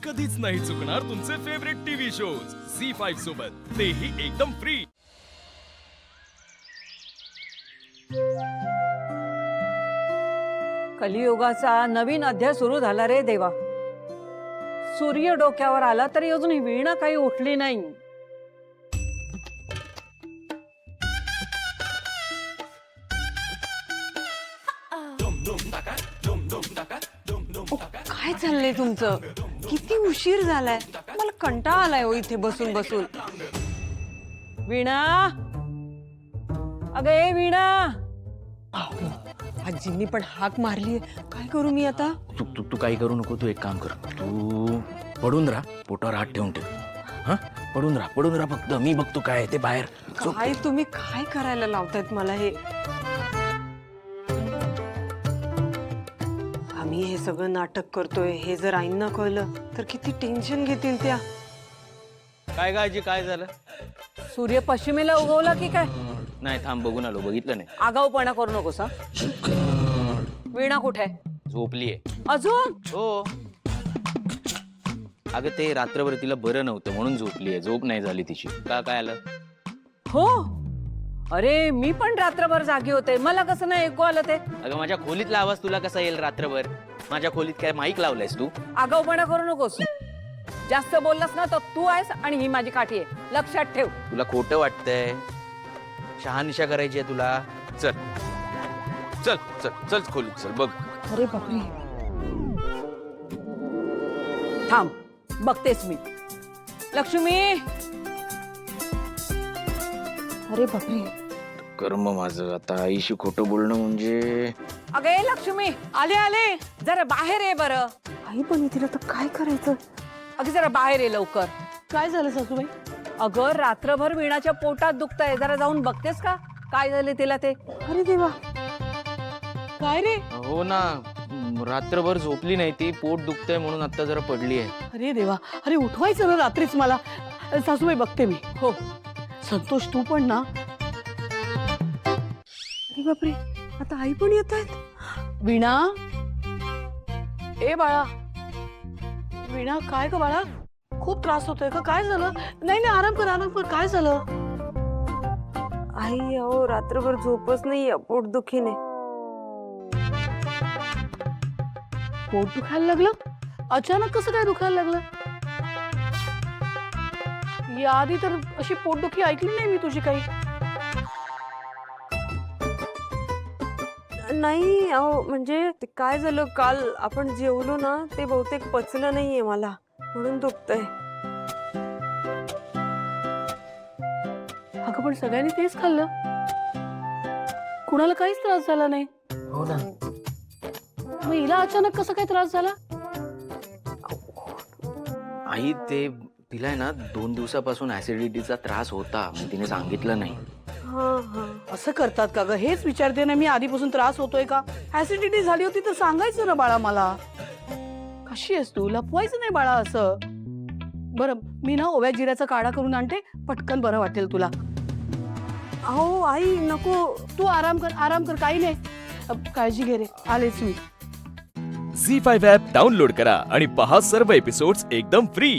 कधीच नाही चुकणार तुमचे फेवरेट टीव्ही शोज झी5 सोबत, तेही एकदम फ्री। कलियुगाचा नवीन अध्याय सुरू झाला रे देवा। सूर्य डोक्यावर आला तरी अजून ही वीणा काही उठली नाही। काय चाललंय तुमचं? किती उशीर झालाय, मला कंटाळा आलाय हो इथे बसून बसून। वीणा, अगं ए वीणा, आजींनी पण हाक मारली, काय करू मी आता? तू तू तू काही करू नको, तू एक काम कर, तू पडून राहा, पोटावर हात ठेवून ठेव। हा, पडून राहा फक्त, मी बघतो काय आहे ते बाहेर। काय तुम्ही काय करायला लावतायत मला हे? आम्ही हे सगळं नाटक करतोय हे जर आईंना कळलं तर किती टेन्शन घेतील त्या। काय काळजी, काय झालं? सूर्य पश्चिमेला उगवला की काय? नाही, थांब, बघून आलो, बघितलं नाही। आगाऊपणा करू नकोस हा। वीणा कुठे आहे? झोपलीये अजून? हो, अगं ते रात्रभर तिला बरं नव्हतं म्हणून झोपलीये, झोप नाही झाली तिची। काय आलं? हो, अरे मी पण रात्रभर जागी होते, मला कसं नाही ऐकू आलं ते? अगं माझ्या खोलीतला आवाज तुला कसा येईल रात्रभर? माझ्या खोलीत काय माईक लावलायस तू? आगाऊपणा करू नकोस, जास्त बोललास ना तर तू आहेस आणि ही माझी काठी आहे, लक्षात ठेव। तुला खोटं वाटतंय? शहानिशा करायची आहे तुला? चल चल चल चल खोलीत चल, बघ। अरे बापरे, थांब बघतेस मी। लक्ष्मी, अरे बापरे, कर्म माझं, आता आईशी खोटं बोलणं म्हणजे। अगे लक्ष्मी, आले आले, जरा बाहेर ये बरं। आई पण तिला तर काय करायचं? अगं जरा बाहेर ये लवकर। काय झालं सासूबाई? अगं रात्रभर वीणाच्या पोटात दुखतंय, जरा जाऊन बघतेस का काय झाले तिला ते? अरे देवा, काय रे? हो ना, रात्रभर झोपली नाही ती, पोट दुखतंय म्हणून आता जरा पडली आहे। अरे देवा, अरे उठवायचं ना रात्रीच मला। सासूबाई बघते मी। हो, संतोष तू पण ना। अरे बापरे, आता आई पण येत आहेत। वीणा, ए बाळा, वीणा काय ग बाळा, खूप त्रास होतोय का? काय झालं? नाही नाही, आराम कर, काय झालं? आई अहो रात्रभर झोपच नाही, पोटदुखीने। पोट दुखायला लागलं? अचानक कसं काय दुखायला लागलं? याआधी तर अशी पोटदुखी ऐकली नाही मी तुझी काही। नाही अहो, म्हणजे ते काय झालं, काल आपण जेवलो ना, ते बहुतेक पचलं नाहीये मला, म्हणून दुखतंय। अगं पण सगळ्यांनी तेच खाल्लं, कुणाला काहीच त्रास झाला नाही। हो ना, मग हिला अचानक कसं काय त्रास झाला? आई ते तिला आहे ना 2 दिवसापासून ऍसिडिटीचा त्रास होता, मग तिने सांगितलं नाही। असं करतात का ग? हेच विचारते ना मी, आधीपासून त्रास होतोय का? ऍसिडिटी झाली होती तर सांगायचं ना बाळा मला। कशी आहेस तू? लपवायचं नाही बाळा असं। बरं, मी ना ओव्या जिऱ्याचा काढा करून आणते, पटकन बरं वाटेल तुला। अहो आई नको, तू आराम कर, काही नाही, काळजी घे रे, आलेच मी। झी5 ॲप डाउनलोड करा आणि पहा सर्व एपिसोड्स एकदम फ्री।